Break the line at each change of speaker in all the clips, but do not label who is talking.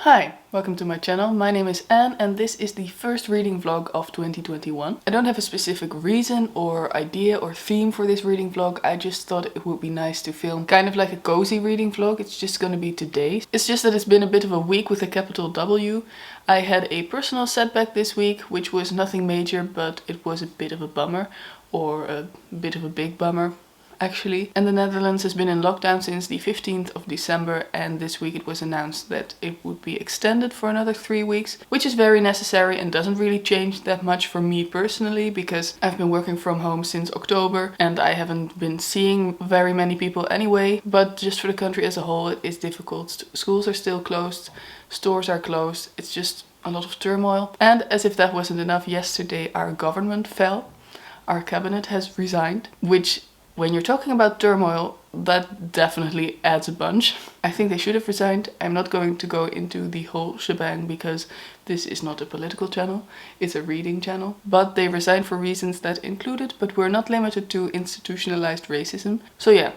Hi, welcome to my channel. My name is Anne and this is the first reading vlog of 2021. I don't have a specific reason or idea or theme for this reading vlog. I just thought it would be nice to film kind of like a cozy reading vlog. It's just going to be today. It's just that it's been a bit of a week with a capital W. I had a personal setback this week, which was nothing major, but it was a bit of a bummer, or a bit of a big bummer. Actually. And the Netherlands has been in lockdown since the 15th of December, and this week it was announced that it would be extended for another 3 weeks, which is very necessary and doesn't really change that much for me personally, because I've been working from home since October and I haven't been seeing very many people anyway. But just for the country as a whole it is difficult. Schools are still closed, stores are closed, it's just a lot of turmoil. And as if that wasn't enough, yesterday our government fell. Our cabinet has resigned, which, when you're talking about turmoil, that definitely adds a bunch. I think they should have resigned. I'm not going to go into the whole shebang because this is not a political channel, it's a reading channel. But they resigned for reasons that included, but were not limited to, institutionalized racism. So yeah,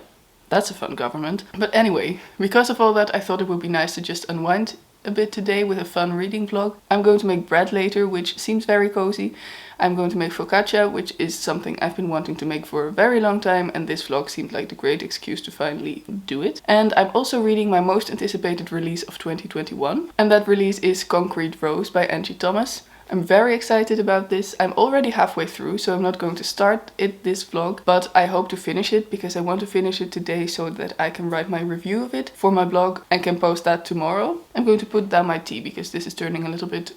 that's a fun government. But anyway, because of all that, I thought it would be nice to just unwind a bit today with a fun reading vlog. I'm going to make bread later, which seems very cozy. I'm going to make focaccia, which is something I've been wanting to make for a very long time, and this vlog seemed like the great excuse to finally do it. And I'm also reading my most anticipated release of 2021, and that release is Concrete Rose by Angie Thomas. I'm very excited about this. I'm already halfway through, so I'm not going to start this vlog, but I hope to finish it because I want to finish it today so that I can write my review of it for my blog and can post that tomorrow. I'm going to put down my tea because this is turning a little bit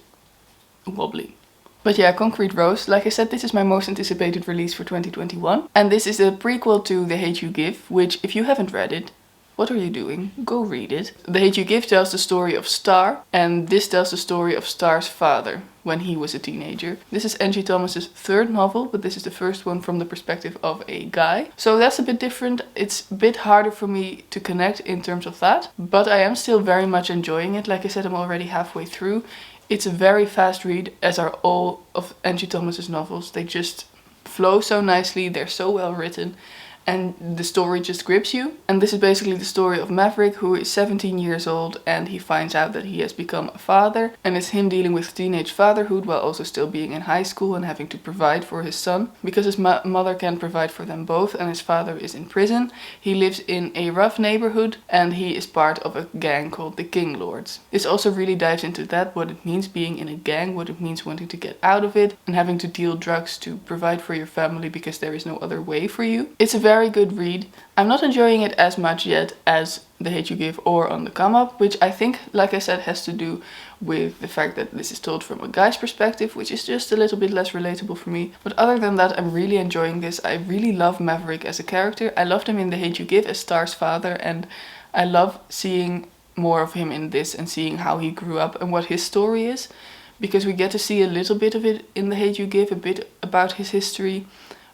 wobbly. But yeah, Concrete Rose, like I said, this is my most anticipated release for 2021. And this is a prequel to The Hate You Give, which, if you haven't read it, what are you doing? Go read it. The Hate You Give tells the story of Star, and this tells the story of Star's father when he was a teenager. This is Angie Thomas's third novel, but this is the first one from the perspective of a guy. So that's a bit different. It's a bit harder for me to connect in terms of that, but I am still very much enjoying it. Like I said, I'm already halfway through. It's a very fast read, as are all of Angie Thomas's novels. They just flow so nicely, they're so well written, and the story just grips you. And this is basically the story of Maverick, who is 17 years old, and he finds out that he has become a father, and it's him dealing with teenage fatherhood while also still being in high school and having to provide for his son, because his mother can't provide for them both and his father is in prison. He lives in a rough neighborhood and he is part of a gang called the King Lords. This also really dives into that, what it means being in a gang, what it means wanting to get out of it and having to deal drugs to provide for your family because there is no other way for you. It's a very good read. I'm not enjoying it as much yet as The Hate You Give or On the Come Up, which I think, like I said, has to do with the fact that this is told from a guy's perspective, which is just a little bit less relatable for me. But other than that, I'm really enjoying this. I really love Maverick as a character. I loved him in The Hate You Give as Star's father, and I love seeing more of him in this and seeing how he grew up and what his story is, because we get to see a little bit of it in The Hate You Give, a bit about his history.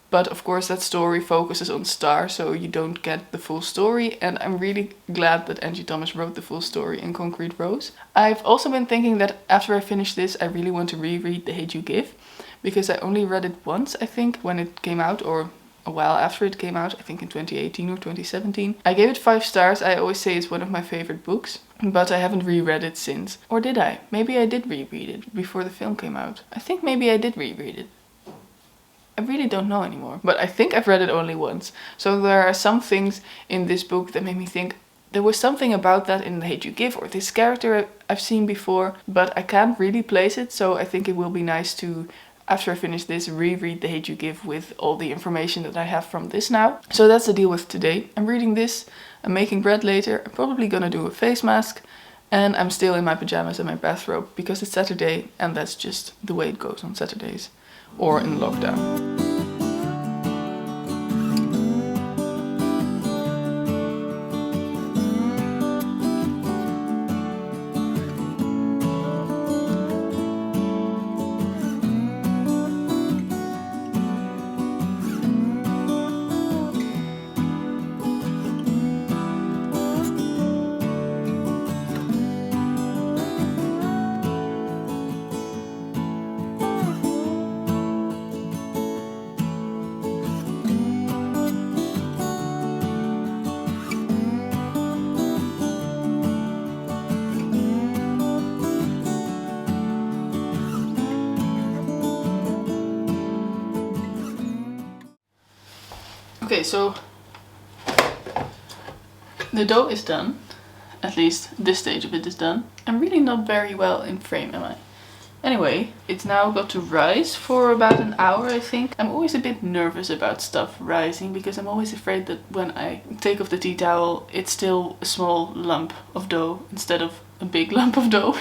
But of course that story focuses on Star, so you don't get the full story, and I'm really glad that Angie Thomas wrote the full story in Concrete Rose. I've also been thinking that after I finish this, I really want to reread The Hate You Give, because I only read it once, I think, when it came out, or a while after it came out, I think in 2018 or 2017. I gave it 5 stars. I always say it's one of my favorite books, but I haven't reread it since. Or did I? Maybe I did reread it before the film came out. I think maybe I did reread it. I really don't know anymore, but I think I've read it only once. So there are some things in this book that made me think there was something about that in The Hate You Give, or this character I've seen before, but I can't really place it. So I think it will be nice to, after I finish this, reread The Hate You Give with all the information that I have from this now. So that's the deal with today. I'm reading this, I'm making bread later, I'm probably gonna do a face mask, and I'm still in my pajamas and my bathrobe because it's Saturday and that's just the way it goes on Saturdays. Or in lockdown. Okay, so the dough is done. At least this stage of it is done. I'm really not very well in frame, am I? Anyway, it's now got to rise for about an hour, I think. I'm always a bit nervous about stuff rising because I'm always afraid that when I take off the tea towel, it's still a small lump of dough instead of a big lump of dough.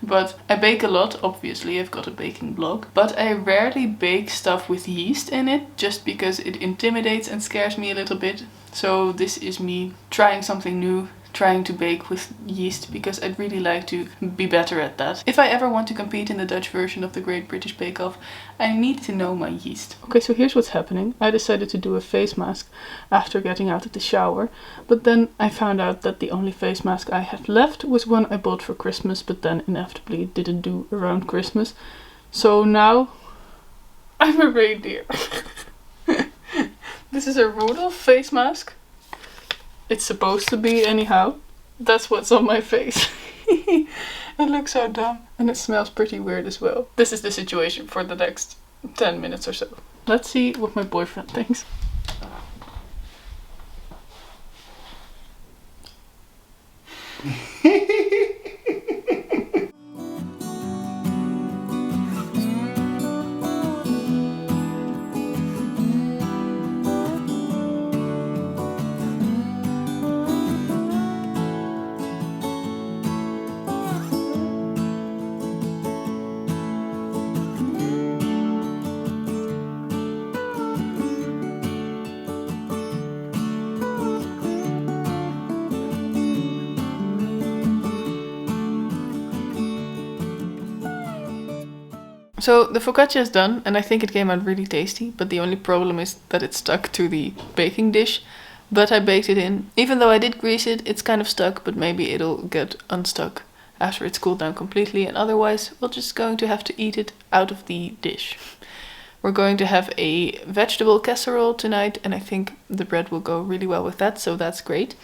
But I bake a lot, obviously, I've got a baking blog. But I rarely bake stuff with yeast in it, just because it intimidates and scares me a little bit. So this is me trying something new, trying to bake with yeast, because I'd really like to be better at that. If I ever want to compete in the Dutch version of the Great British Bake Off, I need to know my yeast. Okay, so here's what's happening. I decided to do a face mask after getting out of the shower, but then I found out that the only face mask I had left was one I bought for Christmas, but then inevitably it didn't do around Christmas. So now I'm a reindeer. This is a Rudolph face mask. It's supposed to be anyhow. That's what's on my face. It looks so dumb. And it smells pretty weird as well. This is the situation for the next 10 minutes or so. Let's see what my boyfriend thinks. So the focaccia is done, and I think it came out really tasty, but the only problem is that it stuck to the baking dish. But I baked it in. Even though I did grease it, it's kind of stuck, but maybe it'll get unstuck after it's cooled down completely, and otherwise we're just going to have to eat it out of the dish. We're going to have a vegetable casserole tonight, and I think the bread will go really well with that, so that's great.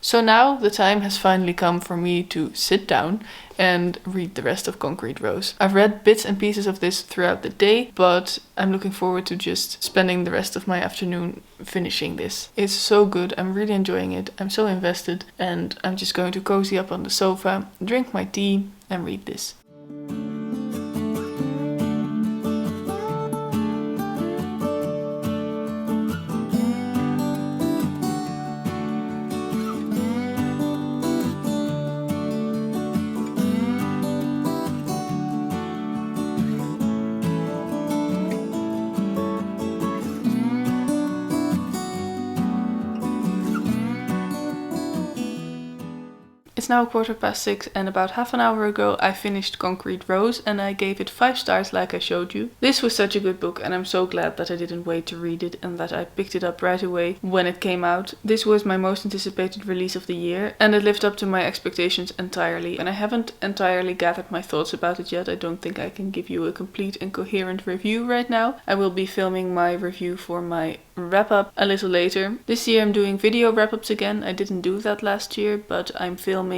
So now the time has finally come for me to sit down and read the rest of Concrete Rose. I've read bits and pieces of this throughout the day, but I'm looking forward to just spending the rest of my afternoon finishing this. It's so good, I'm really enjoying it, I'm so invested, and I'm just going to cozy up on the sofa, drink my tea and read this. It's now 6:15, and about half an hour ago I finished Concrete Rose and I gave it 5 stars like I showed you. This was such a good book, and I'm so glad that I didn't wait to read it and that I picked it up right away when it came out. This was my most anticipated release of the year, and it lived up to my expectations entirely, and I haven't entirely gathered my thoughts about it yet. I don't think I can give you a complete and coherent review right now. I will be filming my review for my wrap-up a little later. This year I'm doing video wrap-ups again. I didn't do that last year, but I'm filming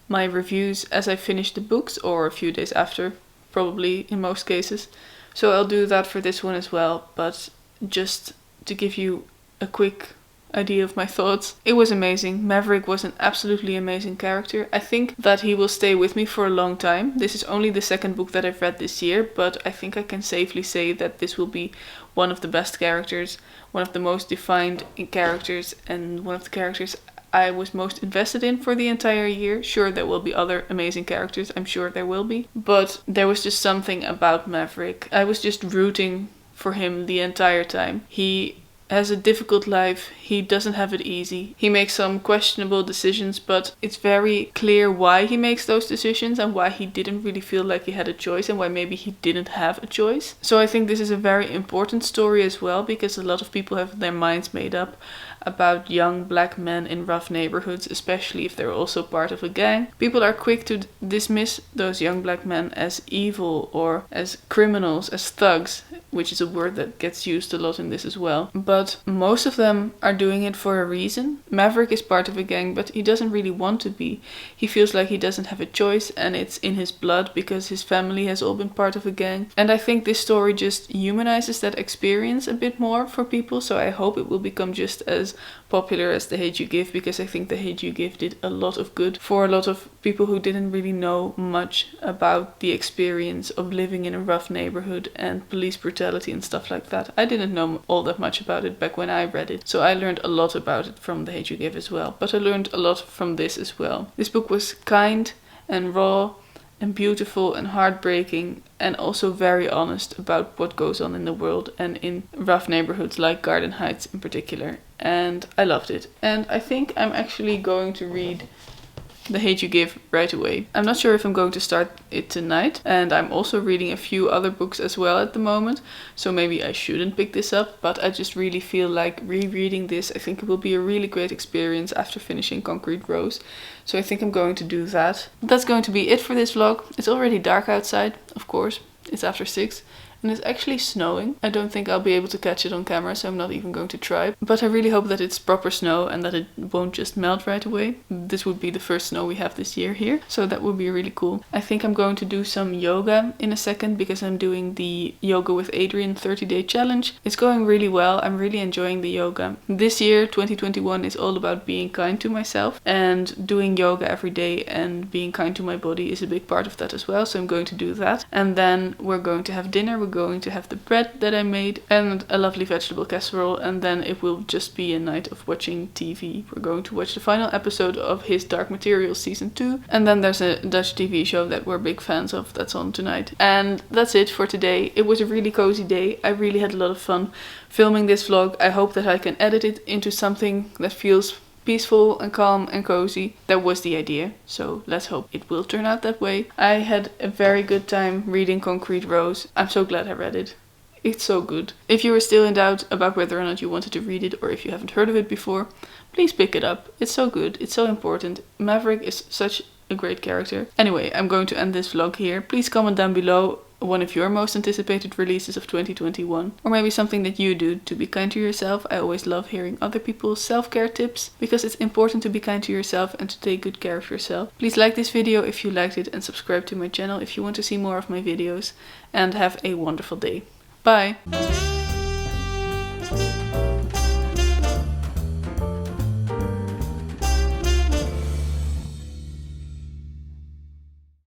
my reviews as I finish the books, or a few days after, probably in most cases. So I'll do that for this one as well, but just to give you a quick idea of my thoughts. It was amazing. Maverick was an absolutely amazing character. I think that he will stay with me for a long time. This is only the second book that I've read this year, but I think I can safely say that this will be one of the best characters, one of the most defined characters, and one of the characters I was most invested in for the entire year. Sure, there will be other amazing characters, I'm sure there will be, but there was just something about Maverick. I was just rooting for him the entire time. He has a difficult life, he doesn't have it easy, he makes some questionable decisions, but it's very clear why he makes those decisions and why he didn't really feel like he had a choice and why maybe he didn't have a choice. So I think this is a very important story as well, because a lot of people have their minds made up about young black men in rough neighborhoods, especially if they're also part of a gang. People are quick to dismiss those young black men as evil or as criminals, as thugs, which is a word that gets used a lot in this as well. But most of them are doing it for a reason. Maverick is part of a gang, but he doesn't really want to be. He feels like he doesn't have a choice, and it's in his blood because his family has all been part of a gang. And I think this story just humanizes that experience a bit more for people, so I hope it will become just as popular as The Hate U Give, because I think The Hate U Give did a lot of good for a lot of people who didn't really know much about the experience of living in a rough neighborhood and police brutality and stuff like that. I didn't know all that much about it back when I read it, so I learned a lot about it from The Hate U Give as well, but I learned a lot from this as well. This book was kind and raw and beautiful and heartbreaking, and also very honest about what goes on in the world and in rough neighborhoods like Garden Heights in particular. And I loved it. And I think I'm actually going to read The Hate U Give right away. I'm not sure if I'm going to start it tonight, and I'm also reading a few other books as well at the moment, so maybe I shouldn't pick this up, but I just really feel like rereading this. I think it will be a really great experience after finishing Concrete Rose, so I think I'm going to do that. That's going to be it for this vlog. It's already dark outside, of course. It's after 6. And it's actually snowing. I don't think I'll be able to catch it on camera, so I'm not even going to try. But I really hope that it's proper snow and that it won't just melt right away. This would be the first snow we have this year here, so that would be really cool. I think I'm going to do some yoga in a second, because I'm doing the Yoga with Adriene 30-day challenge. It's going really well. I'm really enjoying the yoga. This year, 2021, is all about being kind to myself, and doing yoga every day and being kind to my body is a big part of that as well, so I'm going to do that. And then we're going to have dinner. We're going to have the bread that I made and a lovely vegetable casserole, and then it will just be a night of watching TV. We're going to watch the final episode of His Dark Materials season 2, and then there's a Dutch TV show that we're big fans of that's on tonight. And that's it for today. It was a really cozy day. I really had a lot of fun filming this vlog. I hope that I can edit it into something that feels peaceful and calm and cozy. That was the idea, so let's hope it will turn out that way. I had a very good time reading Concrete Rose. I'm so glad I read it. It's so good. If you were still in doubt about whether or not you wanted to read it, or if you haven't heard of it before, please pick it up. It's so good. It's so important. Maverick is such a great character. Anyway, I'm going to end this vlog here. Please comment down below one of your most anticipated releases of 2021, or maybe something that you do to be kind to yourself. I always love hearing other people's self-care tips, because it's important to be kind to yourself and to take good care of yourself. Please like this video if you liked it, and subscribe to my channel if you want to see more of my videos, and have a wonderful day. Bye!